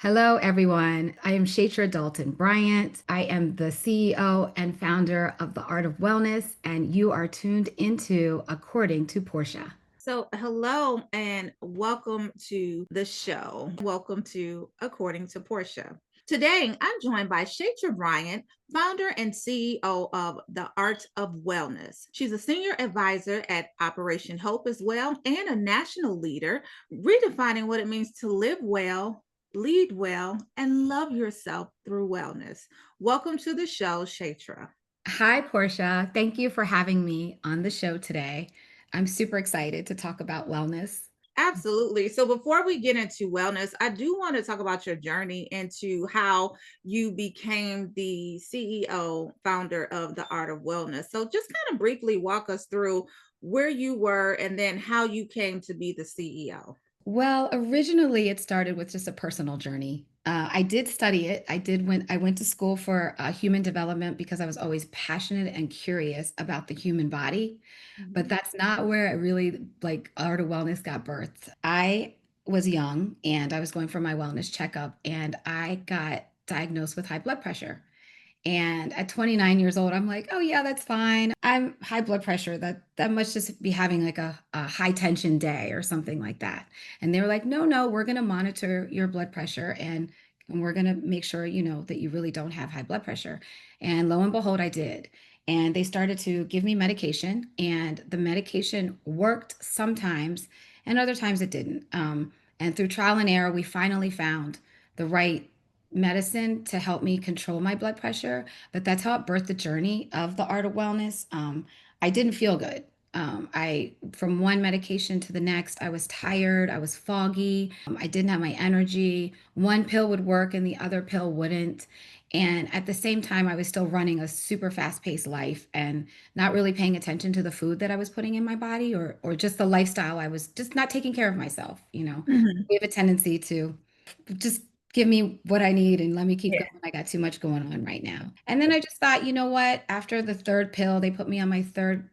Hello, everyone. I am Chaitra Dalton Bryant. I am the CEO and founder of The Art of Wellness, and you are tuned into According to Portia. Hello and welcome to the show. Welcome to According to Portia. Today, I'm joined by Chaitra Bryant, founder and CEO of The Art of Wellness. She's a senior advisor at Operation Hope as well, and a national leader, redefining what it means to live well, lead well, and love yourself through wellness. Welcome to the show, Chaitra. Hi, Portia. Thank you for having me on the show today. I'm super excited to talk about wellness. Absolutely. So before we get into wellness, I do want to talk about your journey into how you became the CEO, founder of the Art of Wellness. So just kind of briefly walk us through where you were and then how you came to be the CEO. Well, originally it started with just a personal journey. I did study it. I went to school for human development because I was always passionate and curious about the human body. But Mhm. that's not where it really like art of wellness got birthed. I was young and I was going for my wellness checkup and I got diagnosed with high blood pressure. And at 29 years old, I'm like, oh yeah, that's fine. I'm high blood pressure. That must just be having like a high tension day or something like that. And they were like, no, no, we're gonna monitor your blood pressure and we're gonna make sure you know that you really don't have high blood pressure. And lo and behold, I did. And they started to give me medication, and the medication worked sometimes, and other times it didn't. And through trial and error, we finally found the right medicine to help me control my blood pressure. But that's how it birthed the journey of the art of wellness. I didn't feel good. I From one medication to the next, I was tired, I was foggy, I didn't have my energy. One pill would work and the other pill wouldn't. And at the same time, I was still running a super fast-paced life and not really paying attention to the food that I was putting in my body or just the lifestyle. I was just not taking care of myself, you know. Mhm. We have a tendency to just give me what I need and let me keep Yeah. going. I got too much going on right now. And then I just thought, you know what? After the third pill, they put me on my third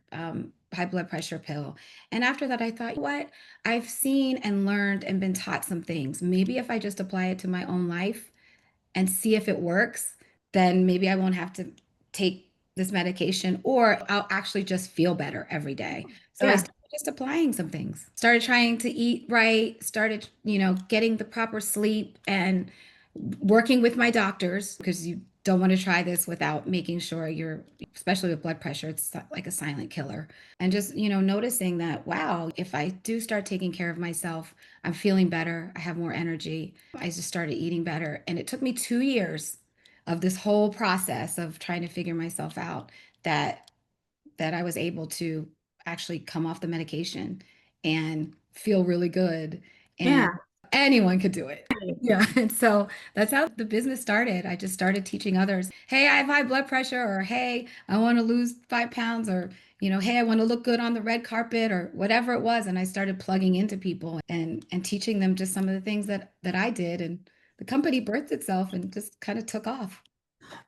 high blood pressure pill. And after that, I thought, what? I've seen and learned and been taught some things. Maybe if I just apply it to my own life and see if it works, then maybe I won't have to take this medication or I'll actually just feel better every day. So I Yeah. started just applying some things. Started trying to eat right, started, getting the proper sleep and working with my doctors because you don't want to try this without making sure you're, especially with blood pressure, it's like a silent killer. And just, noticing that, wow, if I do start taking care of myself, I'm feeling better. I have more energy. I just started eating better. And it took me 2 years of this whole process of trying to figure myself out that I was able to actually come off the medication and feel really good. And Yeah. anyone could do it. Yeah. And so that's how the business started. I just started teaching others, hey, I have high blood pressure, or hey, I want to lose 5 pounds, or, hey, I want to look good on the red carpet, or whatever it was. And I started plugging into people and teaching them just some of the things that I did. And the company birthed itself and just kind of took off.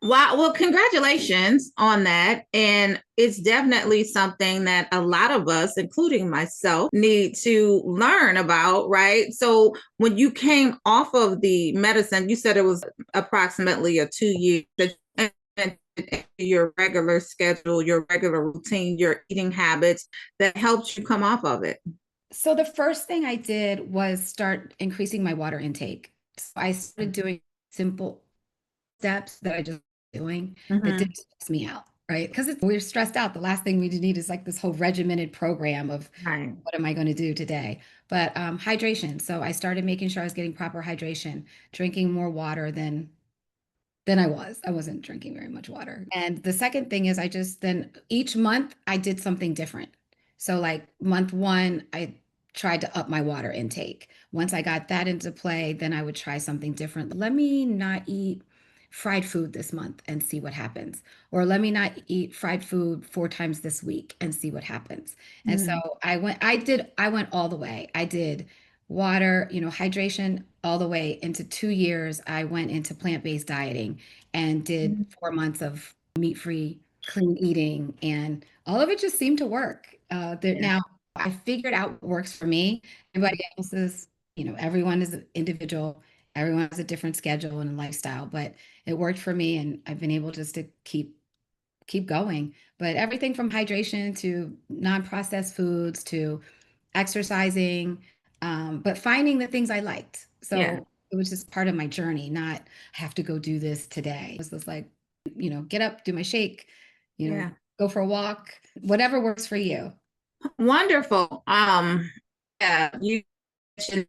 Wow. Well, congratulations on that. And it's definitely something that a lot of us, including myself, need to learn about, right? So, when you came off of the medicine, you said it was approximately a 2 year that you implemented your regular schedule, your regular routine, your eating habits that helped you come off of it. So the first thing I did was start increasing my water intake. So I started doing simple steps that I just doing that Mm-hmm. didn't stress me out, right? Because we're stressed out. The last thing we need is like this whole regimented program of Right. what am I going to do today? But hydration. So I started making sure I was getting proper hydration, drinking more water than I was. I wasn't drinking very much water. And the second thing is I just then each month I did something different. So like month one, I tried to up my water intake. Once I got that into play, then I would try something different. Let me not eat fried food this month and see what happens. Or let me not eat fried food 4 times this week and see what happens. And so Mm-hmm. I went all the way. I did water, hydration all the way into 2 years. I went into plant-based dieting and did 4 months of meat-free, clean eating, and all of it just seemed to work. Yeah. Now I figured out what works for me. Everybody else is, everyone is an individual. Everyone has a different schedule and lifestyle, but it worked for me, and I've been able just to keep going. But everything from hydration to non-processed foods to exercising, but finding the things I liked. Yeah. So it was just part of my journey, not I have to go do this today. It was just like, get up, do my shake, Yeah. go for a walk, whatever works for you. Wonderful. Yeah, you mentioned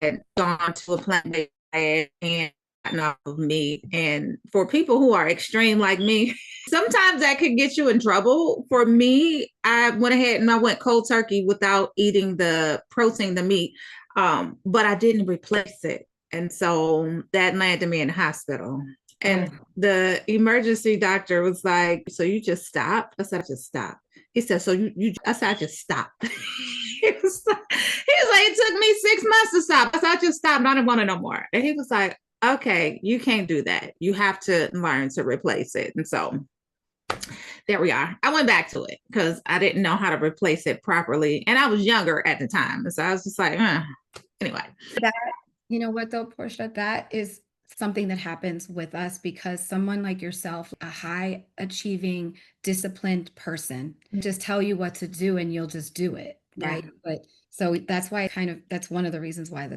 had gone to a plant-based diet and gotten off of meat. And for people who are extreme like me, sometimes that could get you in trouble. For me, I went ahead and I went cold turkey without eating the protein, the meat, but I didn't replace it. And so that landed me in the hospital. Oh, And the emergency doctor was like, "So you just stopped?" I said, "I just stopped." He said, "So you I said, "I just stopped." He was like, "It took me 6 months to stop." I said, "I just stopped. I don't want it no more." And he was like, "Okay, you can't do that. You have to learn to replace it." And so there we are. I went back to it because I didn't know how to replace it properly. And I was younger at the time. And so I was just like, anyway. that, you know what though, Portia, that is something that happens with us because someone like yourself, a high achieving, disciplined person, just tell you what to do and you'll just do it, Yeah. right? But so that's why that's one of the reasons why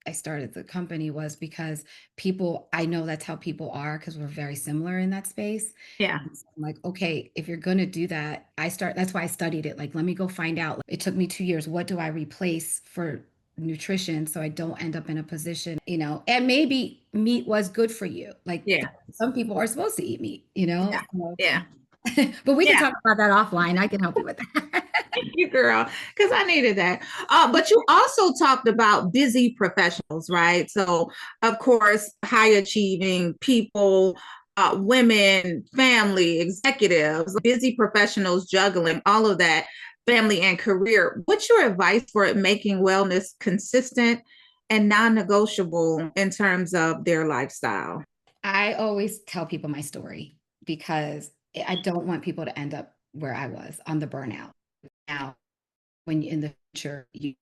I started the company was because people, I know that's how people are because we're very similar in that space. Yeah. And so I'm like, okay, if you're going to do that, that's why I studied it. Like, let me go find out. It took me 2 years. What do I replace for nutrition so I don't end up in a position, and maybe meat was good for you. Like Yeah. some people are supposed to eat meat, Yeah. So, Yeah. but we can Yeah. talk about that offline. I can help you with that. Thank you, girl, because I needed that. But you also talked about busy professionals, right? So, of course, high achieving people, women, family, executives, busy professionals juggling all of that, family and career. What's your advice for making wellness consistent and non negotiable in terms of their lifestyle? I always tell people my story because I don't want people to end up where I was on the burnout. Now, when you in the future, you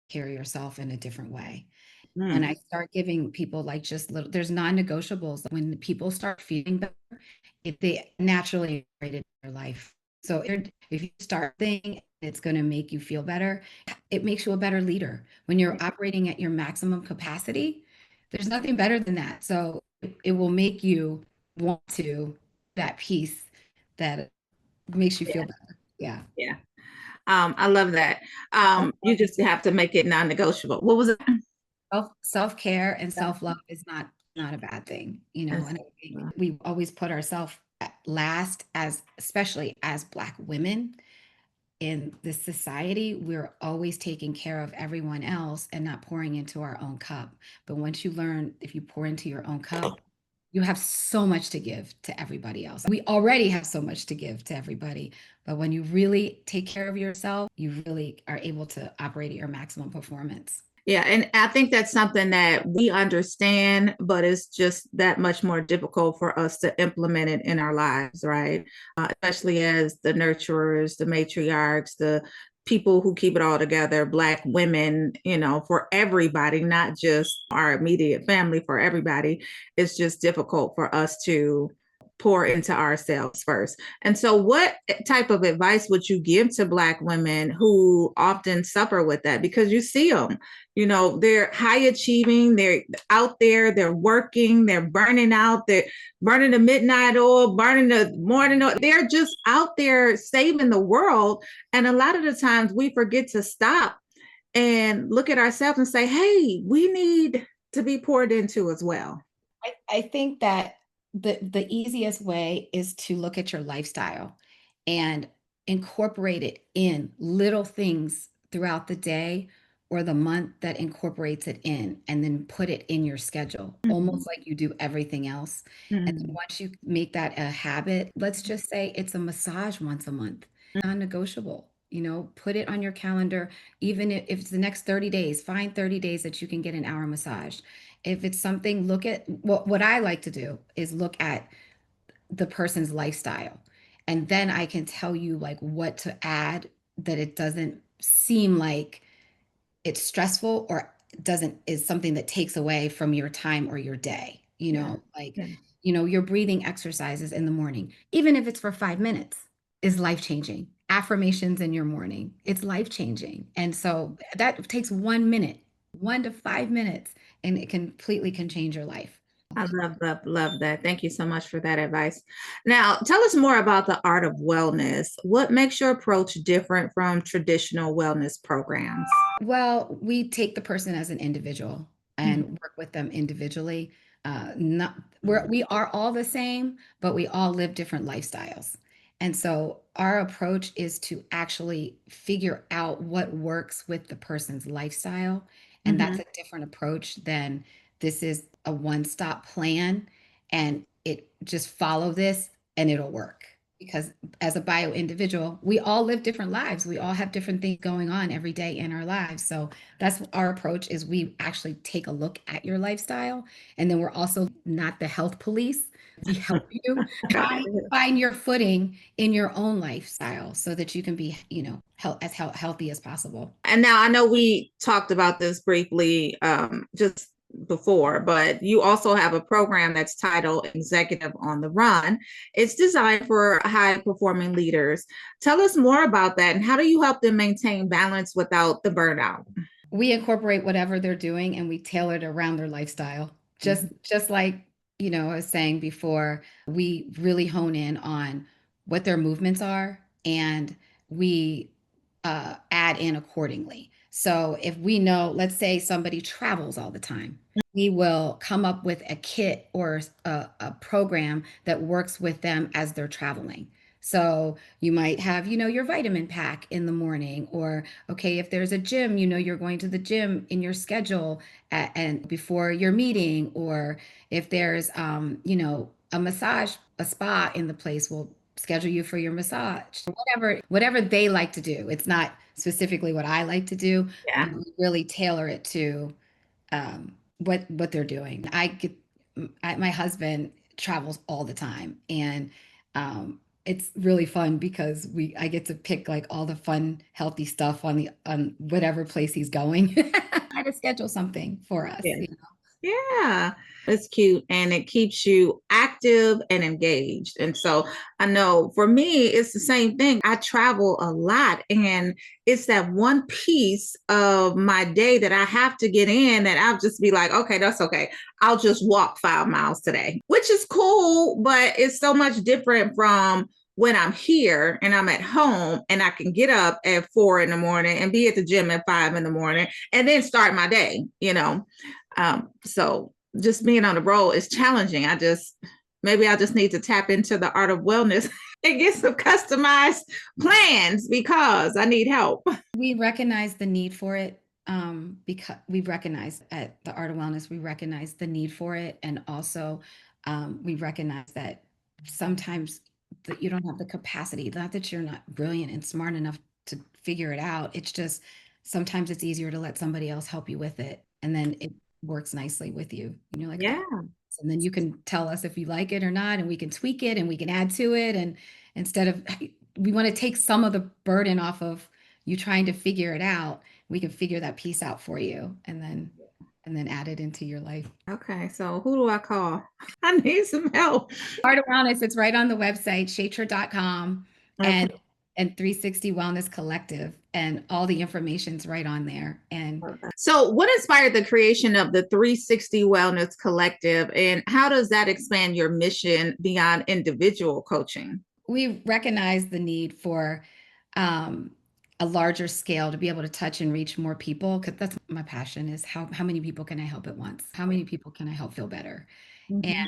carry yourself in a different way. When I Mm, start giving people like just little, there's non-negotiables. When people start feeling better, if they naturally integrate it in their life. So if you start thinking it's going to make you feel better, it makes you a better leader. When you're operating at your maximum capacity, there's nothing better than that. So it will make you want to that piece that makes you feel yeah, better. Yeah. yeah. I love that. You just have to make it non negotiable. What was it? Self-care and self-love is not a bad thing, and I think we always put ourselves last, as especially as Black women in this society. We're always taking care of everyone else and not pouring into our own cup. But once you learn, if you pour into your own cup, you have so much to give to everybody else. We already have so much to give to everybody, but when you really take care of yourself, you really are able to operate at your maximum performance. Yeah, and I think that's something that we understand, but it's just that much more difficult for us to implement it in our lives, right? Especially as the nurturers, the matriarchs, the people who keep it all together, Black women, for everybody, not just our immediate family, for everybody. It's just difficult for us to pour into ourselves first. And so, what type of advice would you give to Black women who often suffer with that? Because you see them, they're high achieving, they're out there, they're working, they're burning out, they're burning the midnight oil, burning the morning oil. They're just out there saving the world. And a lot of the times we forget to stop and look at ourselves and say, hey, we need to be poured into as well. I think that the easiest way is to look at your lifestyle and incorporate it in little things throughout the day or the month that incorporates it in, and then put it in your schedule, Mhm. almost like you do everything else. And then Mhm. once you make that a habit, let's just say it's a massage once a month, non-negotiable. Put it on your calendar. Even if it's the next 30 days, find 30 days that you can get an hour massage. If it's something, look at what I like to do is look at the person's lifestyle. And then I can tell you like what to add that it doesn't seem like it's stressful or doesn't is something that takes away from your time or your day. Yeah. Like, Yeah. your breathing exercises in the morning, even if it's for 5 minutes, is life changing. Affirmations in your morning, it's life changing. And so that takes 1 minute, 1 to 5 minutes, and it completely can change your life. I love, love, love that. Thank you so much for that advice. Now, tell us more about the art of wellness. What makes your approach different from traditional wellness programs? Well, we take the person as an individual and Mhm. work with them individually. Not we are all the same, but we all live different lifestyles. And so our approach is to actually figure out what works with the person's lifestyle. And that's Mhm. a different approach than this is a one-stop plan and it just follow this and it'll work. Because as a bio individual, we all live different lives. We all have different things going on every day in our lives. So that's our approach is we actually take a look at your lifestyle. And then we're also not the health police. We help you find your footing in your own lifestyle so that you can be, healthy as possible. And now I know we talked about this briefly just before, but you also have a program that's titled Executive on the Run. It's designed for high performing leaders. Tell us more about that and how do you help them maintain balance without the burnout? We incorporate whatever they're doing and we tailor it around their lifestyle. Just like, I was saying before, we really hone in on what their movements are and we add in accordingly. So if we know, let's say somebody travels all the time, we will come up with a kit or a program that works with them as they're traveling. So you might have, your vitamin pack in the morning, or okay, if there's a gym, you're going to the gym in your schedule and before your meeting, or if there's, a massage, a spa in the place, we'll schedule you for your massage. Whatever they like to do. It's not specifically what I like to do, Yeah. but we really tailor it to what they're doing. My husband travels all the time, and it's really fun because I get to pick like all the fun, healthy stuff on whatever place he's going. Try to schedule something for us. Yeah. Yeah, it's cute and it keeps you active and engaged. And so I know for me, it's the same thing. I travel a lot and it's that one piece of my day that I have to get in that I'll just be like, okay, that's okay. I'll just walk 5 miles today, which is cool, but it's so much different from when I'm here and I'm at home and I can get up at 4 in the morning and be at the gym at 5 in the morning and then start my day. So just being on the road is challenging. Maybe I just need to tap into the art of wellness and get some customized plans because I need help. We recognize the need for it because we recognize at the Art of Wellness, we recognize the need for it. And also, we recognize that sometimes that you don't have the capacity, not that you're not brilliant and smart enough to figure it out. It's just sometimes it's easier to let somebody else help you with it. And then it works nicely with you. And you're like, oh, Yeah. and then you can tell us if you like it or not, and we can tweak it and we can add to it. And instead of, we want to take some of the burden off of you trying to figure it out. We can figure that piece out for you and then add it into your life. Okay. So who do I call? I need some help. Art of Wellness, it's right on the website, chaitra.com Okay. and 360 Wellness Collective. And all the information's right on there. And So, what inspired the creation of the 360 Wellness Collective, and how does that expand your mission beyond individual coaching? we recognize the need for um, a larger scale to be able to touch and reach more people because that's my passion is how many people can I help at once? How many people can I help feel better? Mhm.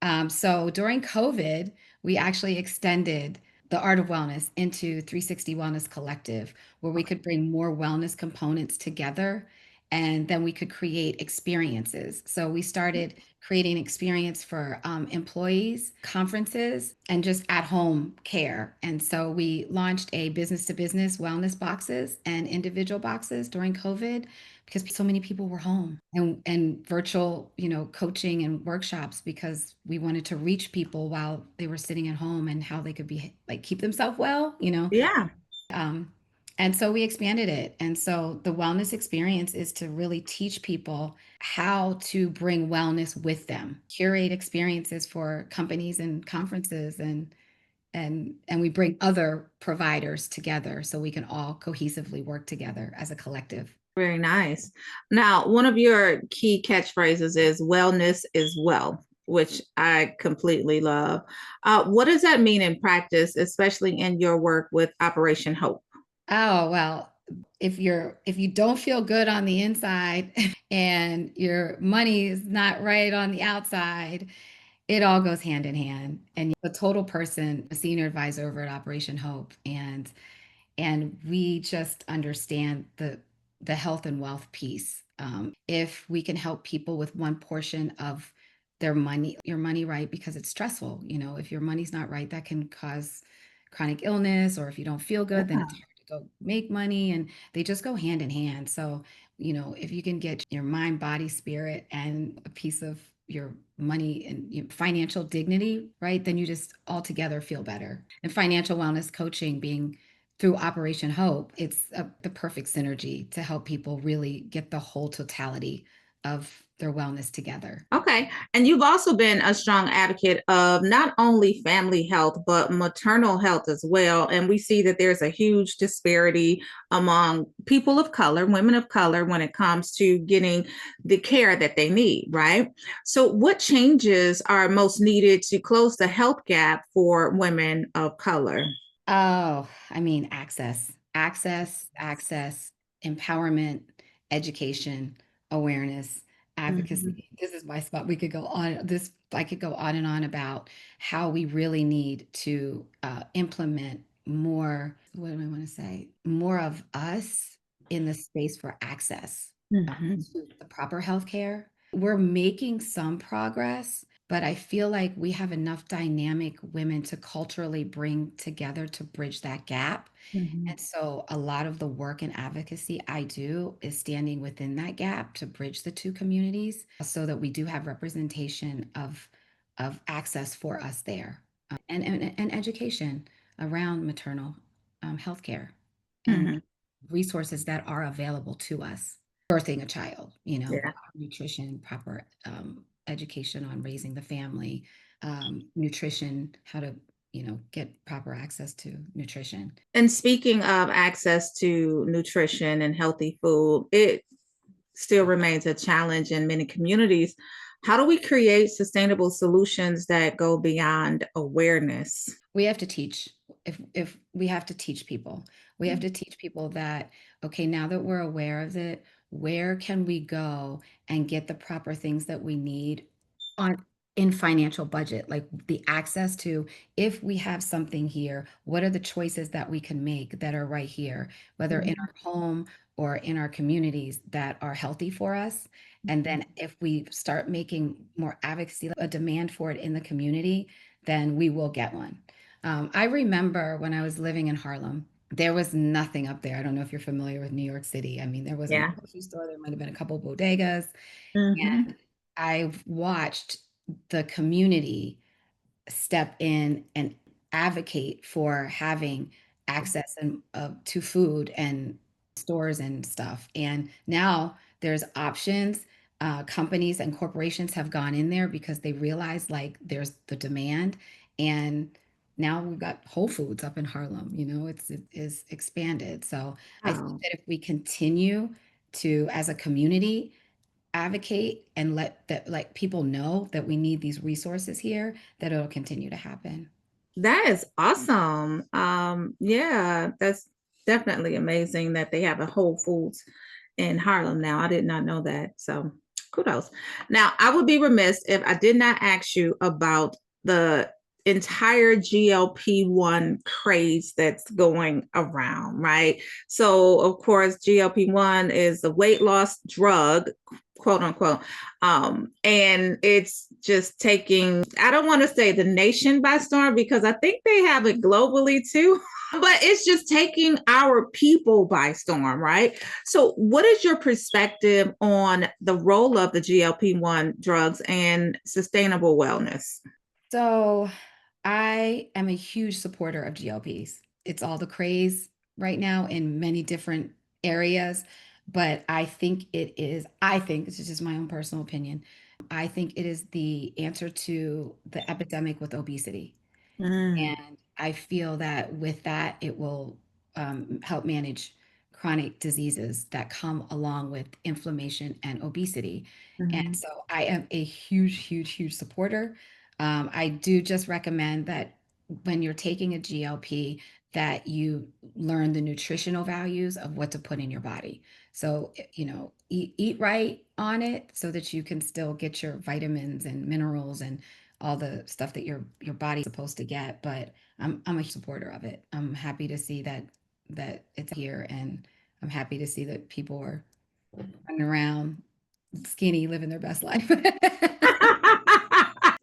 And so during COVID, we actually extended the Art of Wellness into 360 Wellness Collective, where we could bring more wellness components together and then we could create experiences. So we started creating experience for employees, conferences, and just at home care. And so we launched a business to business wellness boxes and individual boxes during COVID because so many people were home and virtual, coaching and workshops because we wanted to reach people while they were sitting at home and how they could be like keep themselves well. Yeah. Um, And so we expanded it. And so the wellness experience is to really teach people how to bring wellness with them, curate experiences for companies and conferences, and we bring other providers together so we can all cohesively work together as a collective. Very nice. Now, one of your key catchphrases is wellness is wealth, which I completely love. What does that mean in practice, especially in your work with Operation Hope? Oh, well, if you don't feel good on the inside and your money is not right on the outside, it all goes hand in hand. And the total person, a senior advisor over at Operation Hope, and we just understand the health and wealth piece. If we can help people with one portion of their money, your money right, because it's stressful. If your money's not right, that can cause chronic illness, or if you don't feel good, then it's hard to go make money, and they just go hand in hand. So, if you can get your mind, body, spirit, and a piece of your money and your financial dignity, right, then you just altogether feel better. And financial wellness coaching being through Operation Hope, it's the perfect synergy to help people really get the whole totality of their wellness together. Okay. And you've also been a strong advocate of not only family health, but maternal health as well. And we see that there's a huge disparity among people of color, women of color, when it comes to getting the care that they need, right? So, what changes are most needed to close the health gap for women of color? Oh, I mean, access, empowerment, education, awareness, Mhm. advocacy. This is my spot. We could go on this. I could go on and on about how we really need to implement more. What do I want to say? More of us in the space for access Mhm. to the proper healthcare. We're making some progress, but I feel like we have enough dynamic women to culturally bring together to bridge that gap. Mhm. And so a lot of the work and advocacy I do is standing within that gap to bridge the two communities so that we do have representation of access for us there, and education around maternal health care and Mhm. resources that are available to us birthing a child, Yeah. nutrition, proper education on raising the family, nutrition, how to, get proper access to nutrition. And speaking of access to nutrition and healthy food, it still remains a challenge in many communities. How do we create sustainable solutions that go beyond awareness? We have to teach. If we have to teach people, we have to teach people that, okay, now that we're aware of it, where can we go and get the proper things that we need on in financial budget, like the access to, if we have something here, what are the choices that we can make that are right here, whether in Mhm. our home or in our communities, that are healthy for us. And then if we start making more advocacy, a demand for it in the community, then we will get one. I remember when I was living in Harlem, there was nothing up there. I don't know if you're familiar with New York City. I mean, there wasn't a Yeah. grocery store. There might have been a couple bodegas. Hmm. And I've watched the community step in and advocate for having access to food and stores and stuff. And now there's options. Companies and corporations have gone in there because they realize like there's the demand. And now we've got Whole Foods up in Harlem. It is expanded. So I think Oh, that if we continue to, as a community, advocate and let that like people know that we need these resources here, that it'll continue to happen. that is awesome. Yeah, that's definitely amazing that they have a Whole Foods in Harlem now. I did not know that. So kudos. Now, I would be remiss if I did not ask you about the entire GLP-1 craze that's going around, right? So, of course, GLP-1 is the weight loss drug, quote unquote. And it's just taking, I don't want to say the nation by storm because I think they have it globally too, but it's just taking our people by storm, right? So, what is your perspective on the role of the GLP-1 drugs and sustainable wellness? So I am a huge supporter of GLPs. It's all the craze. right now in many different areas. But I think this is just my own personal opinion. I think it is the answer to the epidemic with obesity. Mm, And I feel that with that, it will help manage chronic diseases that come along with inflammation and obesity. And mhm, so I am a huge, huge, huge supporter. I do just recommend that when you're taking a GLP, that you learn the nutritional values of what to put in your body. So, eat right on it so that you can still get your vitamins and minerals and all the stuff that your body's supposed to get. But I'm a supporter of it. I'm happy to see that it's here, and I'm happy to see that people are running around skinny, living their best life.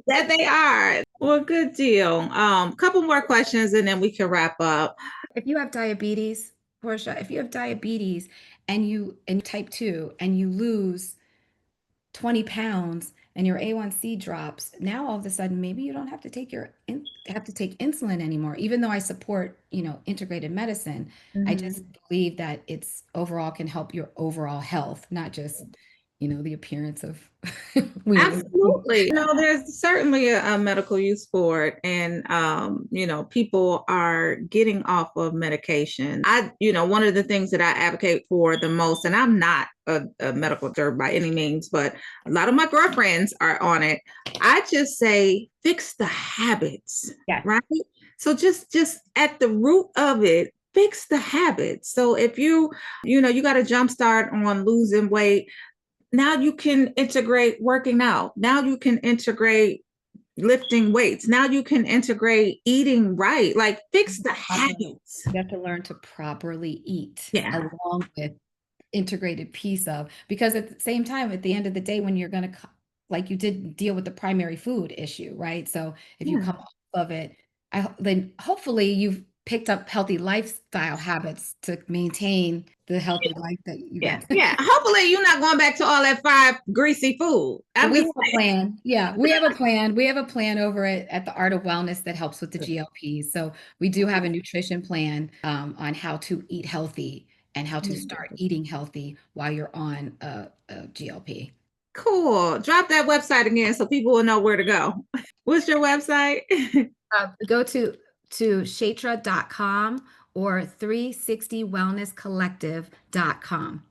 that they are. Well, good deal. Couple more questions and then we can wrap up. If you have diabetes, Portia, if you have diabetes and type 2 and you lose 20 pounds and your A1C drops, now all of a sudden maybe you don't have to have to take insulin anymore. Even though I support, integrated medicine, I just Mhm. believe that it's overall can help your overall health, not just, the appearance of we. Absolutely. There's certainly a medical use for it. And, people are getting off of medication. One of the things that I advocate for the most, and I'm not a medical doctor by any means, but a lot of my girlfriends are on it. I just say, fix the habits, Yes. right? So just at the root of it, fix the habits. So if you got a jump start on losing weight, now you can integrate working out. Now you can integrate lifting weights. Now you can integrate eating right. Like fix the habits. You have to learn to properly eat Yeah. along with integrated piece of, because at the same time, at the end of the day, when you're going to, like you did deal with the primary food issue, right? So if you Yeah. come off of it, then hopefully you've picked up healthy lifestyle habits to maintain the healthy life that you Yeah. got. Yeah. Hopefully you're not going back to all that fried greasy food. I'm We just have a plan. Yeah, we have a plan. We have a plan over at the Art of Wellness that helps with the GLPs. So we do have a nutrition plan on how to eat healthy and how to start saying. eating healthy while you're on a GLP. Cool. Drop that website again so people will know where to go. What's your website? Go to Chaitra.com or 360wellnesscollective.com.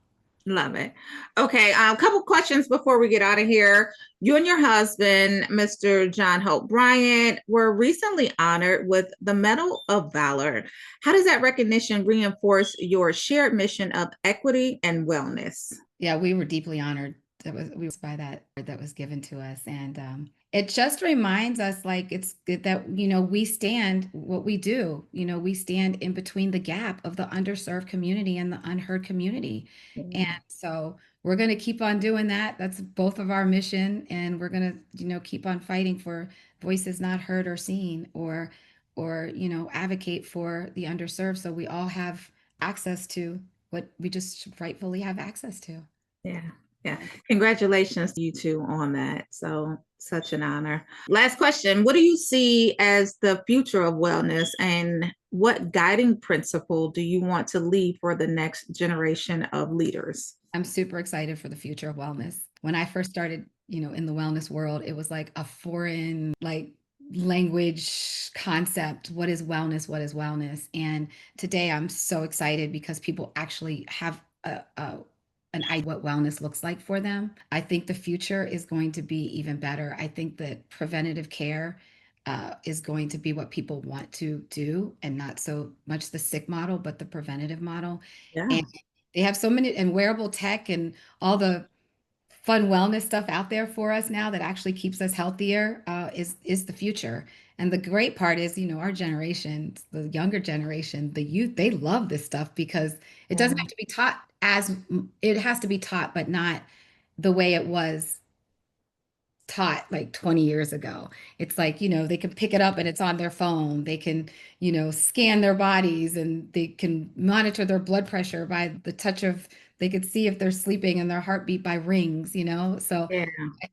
Love it. Okay, a couple questions before we get out of here. You and your husband, Mr. John Hope Bryant, were recently honored with the Medal of Valor. How does that recognition reinforce your shared mission of equity and wellness? Yeah, we were deeply honored that was we was by that was given to us, and it just reminds us, like, that we stand what we do. We stand in between the gap of the underserved community and the unheard community, and Yeah. so we're going to keep on doing that. That's both of our mission, and we're going to keep on fighting for voices not heard or seen, or advocate for the underserved, so we all have access to what we just rightfully have access to. Yeah. Yeah. Congratulations to you two on that. So, such an honor. Last question. What do you see as the future of wellness, and what guiding principle do you want to leave for the next generation of leaders? I'm super excited for the future of wellness. When I first started, in the wellness world, it was like a foreign, like, language concept. What is wellness? What is wellness? And today I'm so excited because people actually have an idea what wellness looks like for them. I think the future is going to be even better. I think that preventative care is going to be what people want to do, and not so much the sick model, but the preventative model. Yeah. And they have so many and wearable tech and all the fun wellness stuff out there for us now that actually keeps us healthier, is the future. And the great part is, our generation, the younger generation, the youth, they love this stuff because it doesn't Yeah. have to be taught it has to be taught, but not the way it was taught like 20 years ago. It's like, they can pick it up and it's on their phone. They can, scan their bodies, and they can monitor their blood pressure by the touch of, they could see if they're sleeping and their heartbeat by rings. So Yeah.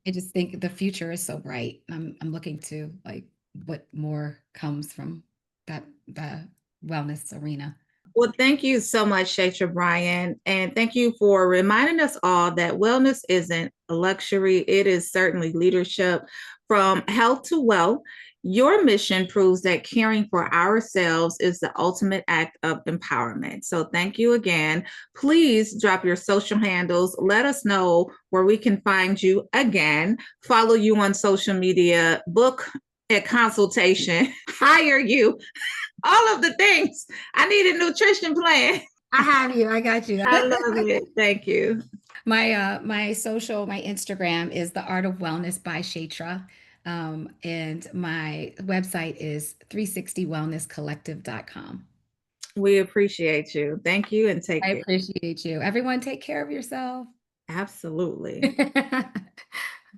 I just think the future is so bright. I'm looking to, like, what more comes from that the wellness arena. Well, thank you so much, Chaitra Bryant. And thank you for reminding us all that wellness isn't a luxury, it is certainly leadership. From health to wealth, your mission proves that caring for ourselves is the ultimate act of empowerment. So, thank you again. Please drop your social handles. Let us know where we can find you again, follow you on social media, book a consultation, hire you, all of the things. I need a nutrition plan. I have you. I got you. I love it. Thank you. My social, my Instagram is The Art of Wellness by Chaitra. And my website is 360wellnesscollective.com. We appreciate you. Thank you and take I care. appreciate you. Everyone take care of yourself. Absolutely.